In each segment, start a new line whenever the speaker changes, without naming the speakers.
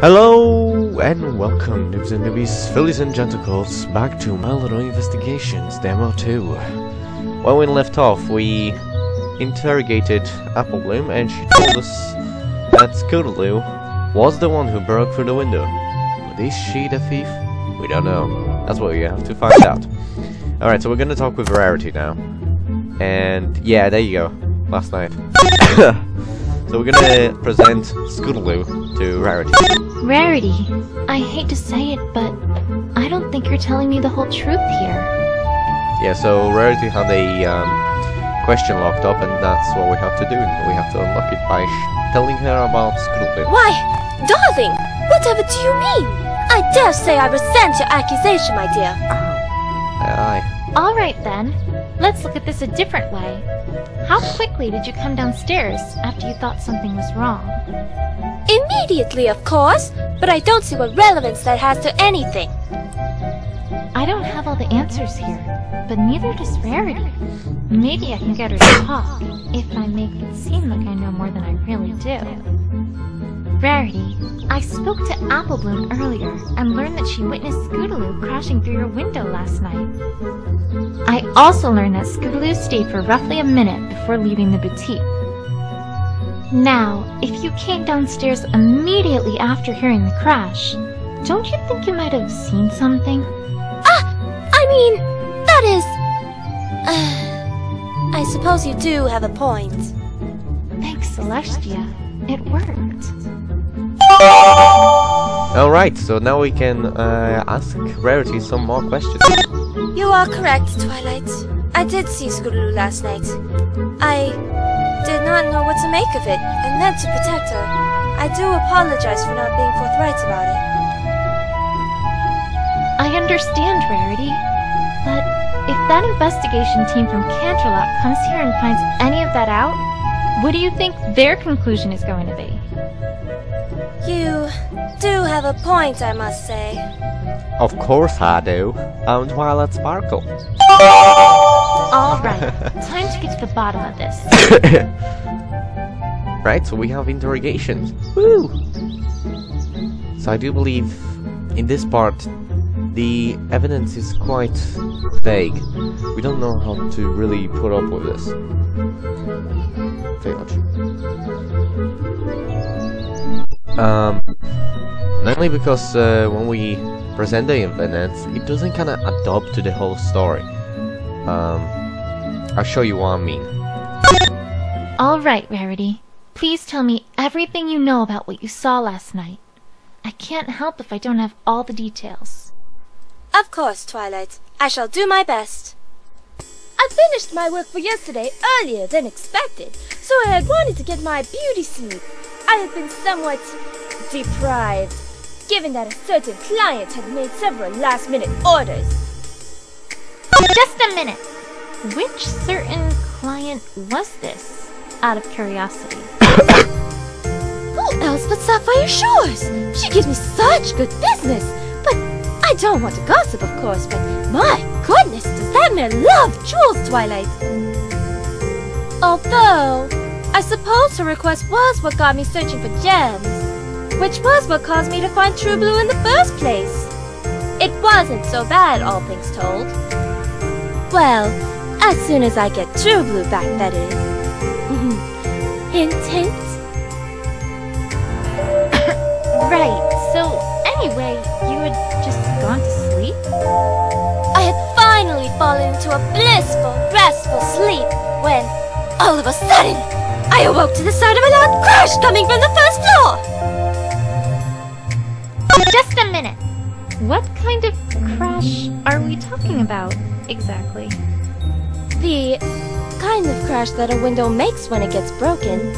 Hello and welcome, noobs and newbies, fillies and genticles, back to My Little Investigations Demo 2. When we left off, we interrogated Apple Bloom and she told us that Scootaloo was the one who broke through the window. But is she the thief? We don't know. That's what we have to find out. Alright, so we're gonna talk with Rarity now. And yeah, there you go. Last night. So we're gonna present Scootaloo to Rarity.
Rarity, I hate to say it, but I don't think you're telling me the whole truth here.
Yeah, so Rarity had a question locked up, and that's what we have to do. We have to unlock it by telling her about Scootaloo.
Why, darling, whatever do you mean? I dare say I resent your accusation, my dear.
Aye.
Alright then, let's look at this a different way. How quickly did you come downstairs after you thought something was wrong?
Immediately, of course, but I don't see what relevance that has to anything.
I don't have all the answers here, but neither does Rarity. Maybe I can get her to talk, if I make it seem like I know more than I really do. Rarity, I spoke to Apple Bloom earlier and learned that she witnessed Scootaloo crashing through your window last night. I also learned that Scootaloo stayed for roughly a minute before leaving the boutique. Now, if you came downstairs immediately after hearing the crash, don't you think you might have seen something?
I mean, that is... I suppose you do have a point.
Thanks, Celestia. It worked.
Alright, so now we can ask Rarity some more questions.
You are correct, Twilight. I did see Scootaloo last night. I did not know what to make of it, and meant to protect her. I do apologize for not being forthright about it.
I understand, Rarity, but if that investigation team from Canterlot comes here and finds any of that out, what do you think their conclusion is going to be?
You do have a point, I must say.
Of course I do. I'm Twilight Sparkle.
Alright, time to get to the bottom of this.
Right, so we have interrogations. Woo! So I do believe in this part the evidence is quite vague. We don't know how to really put up with this. Very much. Mainly because when we present the evidence, it doesn't kind of adapt to the whole story. I'll show you what I mean.
Alright, Rarity. Please tell me everything you know about what you saw last night. I can't help if I don't have all the details.
Of course, Twilight. I shall do my best. I finished my work for yesterday earlier than expected, so I had wanted to get my beauty sleep. I had been somewhat deprived, given that a certain client had made several last-minute orders.
Just a minute! Which certain client was this, out of curiosity?
Who else but Sapphire Shores? She gives me such good business, but I don't want to gossip, of course, but my goodness, does that man love jewels, Twilight! Although, I suppose her request was what got me searching for gems, which was what caused me to find True Blue in the first place. It wasn't so bad, all things told. Well, as soon as I get True Blue back, that is. Hint, hint.
Right, so anyway, you had just gone to sleep?
I had finally fallen into a blissful, restful sleep when, all of a sudden, I awoke to the sound of a loud crash coming from the first floor!
Just a minute! What kind of crash are we talking about, exactly?
The kind of crash that a window makes when it gets broken.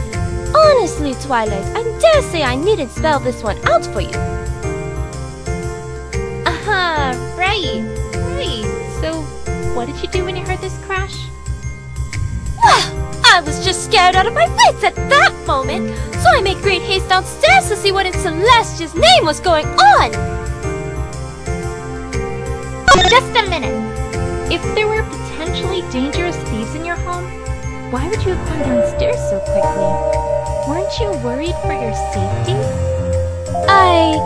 Honestly, Twilight, I dare say I needn't spell this one out for you.
Right. So, what did you do when you heard this crash?
Well, I was just scared out of my wits at that moment, so I made great haste downstairs to see what in Celestia's name was going on.
Just a minute! If there were potentially dangerous thieves in your home, why would you have gone downstairs so quickly? Weren't you worried for your safety?
I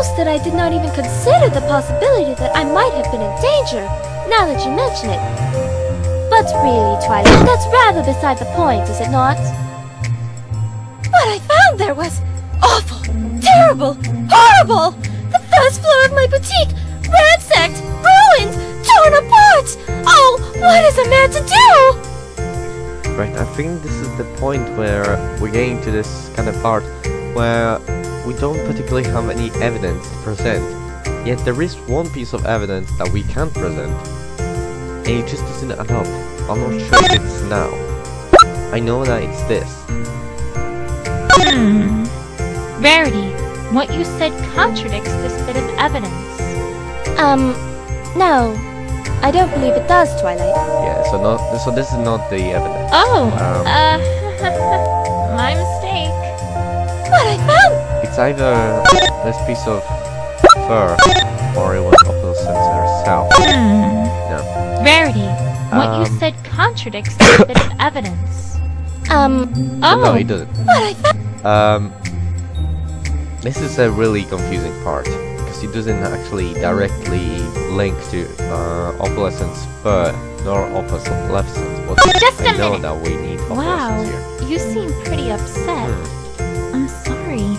boast that I did not even consider the possibility that I might have been in danger, now that you mention it. But really, Twilight, that's rather beside the point, is it not? What I found there was awful, terrible, horrible! The first floor of my boutique, ransacked, ruined, torn apart! Oh, what is a man to do?
Right, I think this is the point where we're getting to this kind of part where we don't particularly have any evidence to present. Yet there is one piece of evidence that we can present. And it just doesn't add up. I'm not sure if it's now. I know that it's this.
Rarity, what you said contradicts this bit of evidence.
No. I don't believe it does, Twilight.
Yeah, so this is not the evidence.
Oh, my mistake.
What I found?
It's either this piece of fur or it was opalescence herself. No.
Rarity, what you said contradicts this bit of evidence.
No, it doesn't.
What I found?
This is a really confusing part because it doesn't actually directly link to opalescence fur nor opalescence. But
Just a
I know
minute.
that we need
Wow,
opalescence here.
you seem pretty upset. I'm sorry.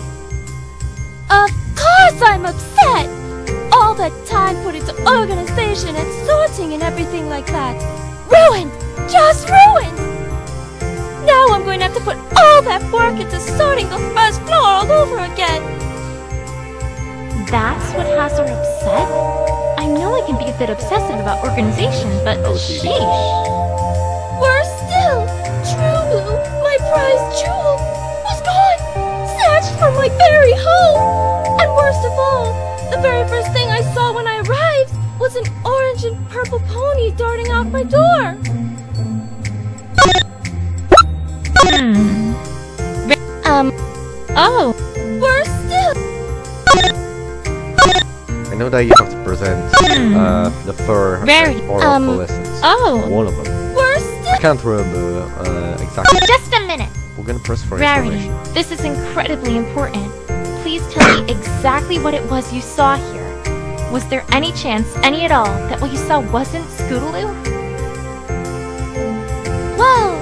Of course I'm upset! All that time put into organization and sorting and everything like that. Ruined! Just ruined! Now I'm going to have to put all that work into sorting the first floor all over again.
That's what has her upset? I know I can be a bit obsessive about organization, but sheesh.
Worse still, True Blue, my prized jewel, was gone! Snatched from my very home! And worst of all, the very first thing I saw when I arrived was an orange and purple pony darting out my door.
Oh,
Worse still.
I know that you have to present the fur
Rarity.
or opalescence.
oh.
One of them.
Worse still.
I can't remember exactly.
Just a minute.
We're gonna press for
Rarity,
information.
this is incredibly important. Please tell me exactly what it was you saw here. Was there any chance, any at all, that what you saw wasn't Scootaloo?
Well,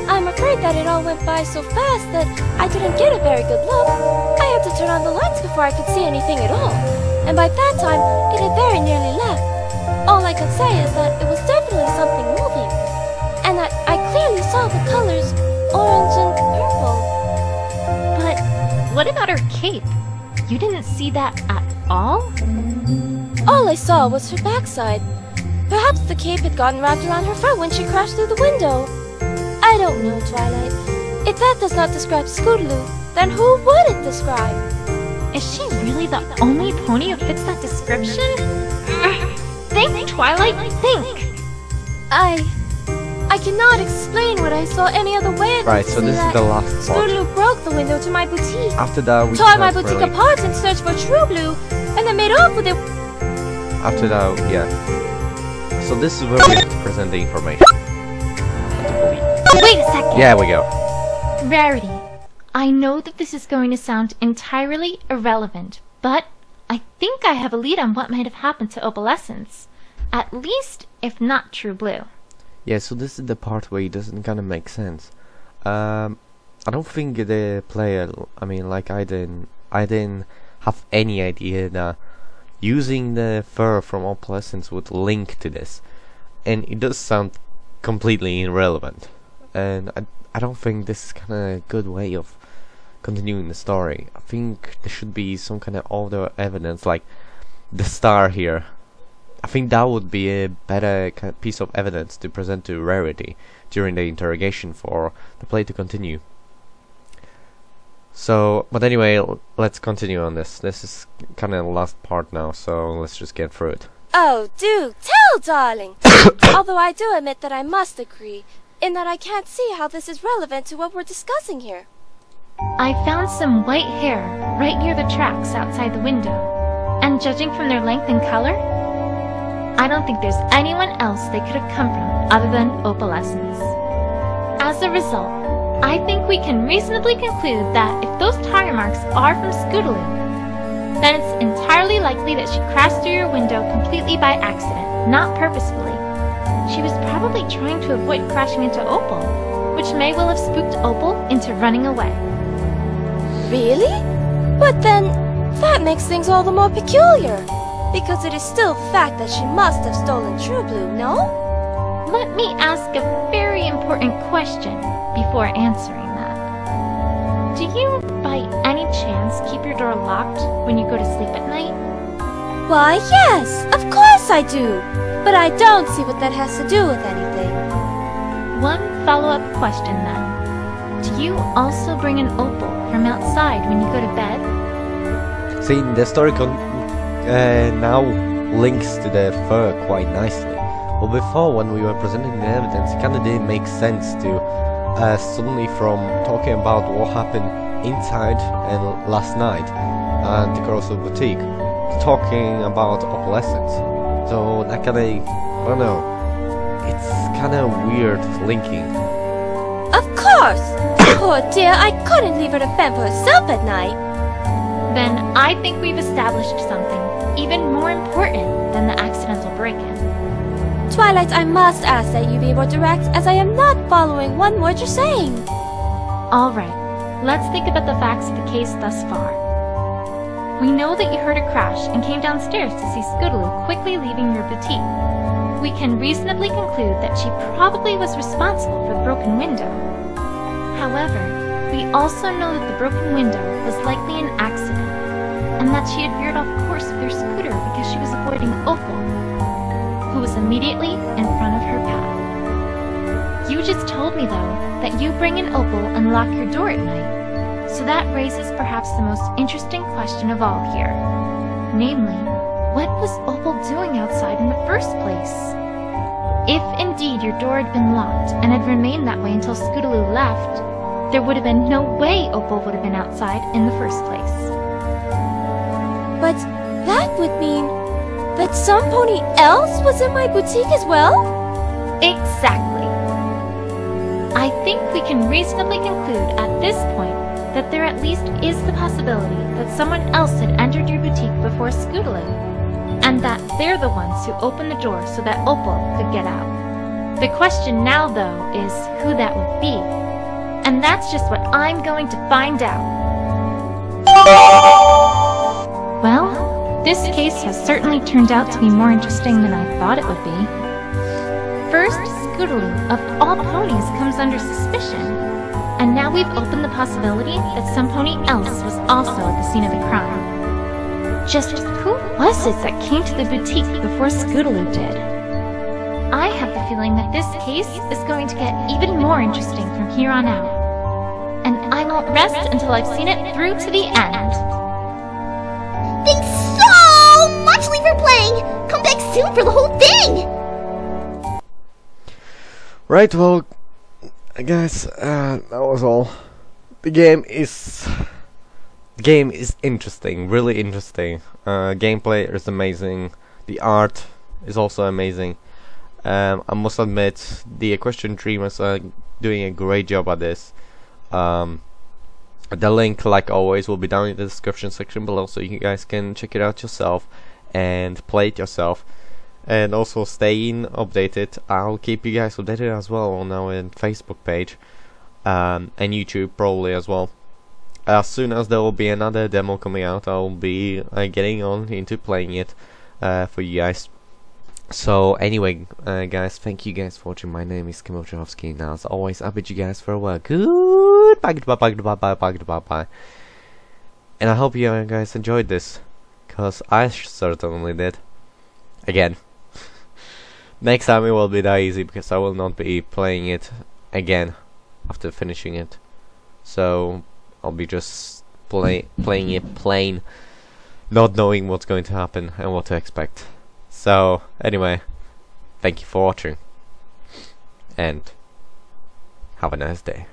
I'm afraid that it all went by so fast that I didn't get a very good look. I had to turn on the lights before I could see anything at all. And by that time, it had very nearly left. All I can say is that it was definitely something moving. And that I clearly saw the colors orange and purple.
But what about her cape? You didn't see that at all?
All I saw was her backside. Perhaps the cape had gotten wrapped around her front when she crashed through the window. I don't know, Twilight. If that does not describe Scootaloo, then who would it describe?
Is she really the only pony who fits that description? Think, Twilight, think!
I cannot explain what I saw any other way.
Right, so this is the last part.
Scootaloo broke the window to my boutique,
After that, we
tore my
can't
boutique
really.
apart and searched for True Blue, and then made off with it.
After that, yeah. So this is where we have to present the information.
Wait a second!
Yeah, we go.
Rarity, I know that this is going to sound entirely irrelevant, but I think I have a lead on what might have happened to Opalescence. At least, if not True Blue.
Yeah, so this is the part where it doesn't kind of make sense. I don't think the player, I mean, like I didn't have any idea that using the fur from Opalescence would link to this, and it does sound completely irrelevant. And I don't think this is kind of a good way of continuing the story. I think there should be some kind of other evidence, like the star here. I think that would be a better piece of evidence to present to Rarity during the interrogation for the play to continue. So, but anyway, let's continue on this. This is kind of the last part now, so let's just get through it.
Oh, do tell, darling! Although I do admit that I must agree, in that I can't see how this is relevant to what we're discussing here.
I found some white hair right near the tracks outside the window, and judging from their length and color, I don't think there's anyone else they could have come from other than Opalescence. As a result, I think we can reasonably conclude that if those tire marks are from Scootaloo, then it's entirely likely that she crashed through your window completely by accident, not purposefully. She was probably trying to avoid crashing into Opal, which may well have spooked Opal into running away.
Really? But then, that makes things all the more peculiar. Because it is still fact that she must have stolen True Blue, no?
Let me ask a very important question before answering that. Do you, by any chance, keep your door locked when you go to sleep at night?
Why, yes, of course I do. But I don't see what that has to do with anything.
One follow-up question then. Do you also bring an opal from outside when you go to bed?
See, the story now links to the fur quite nicely. Well, before, when we were presenting the evidence, it kinda didn't make sense to suddenly from talking about what happened inside and last night and the Carousel Boutique to talking about opalescence. So that kinda, I don't know, it's kinda weird linking.
Of course! Poor dear, I couldn't leave her to fend for herself at night.
Then I think we've established something even more important than the accidental break-in.
Twilight, I must ask that you be more direct, as I am not following one word you're saying.
Alright, let's think about the facts of the case thus far. We know that you heard a crash and came downstairs to see Scootaloo quickly leaving your boutique. We can reasonably conclude that she probably was responsible for the broken window. However, we also know that the broken window was likely an accident, and that she had veered off course with her scooter because she was avoiding Opal, who was immediately in front of her path. You just told me, though, that you bring in Opal and lock your door at night, so that raises perhaps the most interesting question of all here. Namely, what was Opal doing outside in the first place? If indeed your door had been locked and had remained that way until Scootaloo left, there would have been no way Opal would have been outside in the first place.
But that would mean that some pony else was in my boutique as well?
Exactly. I think we can reasonably conclude at this point that there at least is the possibility that someone else had entered your boutique before Scootaloo, and that they're the ones who opened the door so that Opal could get out. The question now, though, is who that would be. And that's just what I'm going to find out. Well, this case has certainly turned out to be more interesting than I thought it would be. First, Scootaloo, of all ponies, comes under suspicion. And now we've opened the possibility that some pony else was also at the scene of the crime. Just who was it that came to the boutique before Scootaloo did? I have the feeling that this case is going to get even more interesting from here on out. And I won't rest until I've seen it through to the end.
Thanks so much, Lee, for playing! Come back soon for the whole thing!
Right, well, guys, that was all. The game is interesting, really interesting. Gameplay is amazing. The art is also amazing. I must admit, the Equestrian Dreamers are doing a great job at this. The link, like always, will be down in the description section below, so you guys can check it out yourself and play it yourself. And also staying updated. I'll keep you guys updated as well on our Facebook page and YouTube probably as well. As soon as there will be another demo coming out, I'll be getting on into playing it for you guys. So anyway, guys, thank you guys for watching. My name is Kamilego'sTeam. Now, as always, I bid you guys farewell. Goodbye, goodbye. And I hope you guys enjoyed this, cause I certainly did. Again, next time it will be that easy because I will not be playing it again after finishing it. So I'll be just playing it plain, not knowing what's going to happen and what to expect. So anyway, thank you for watching and have a nice day.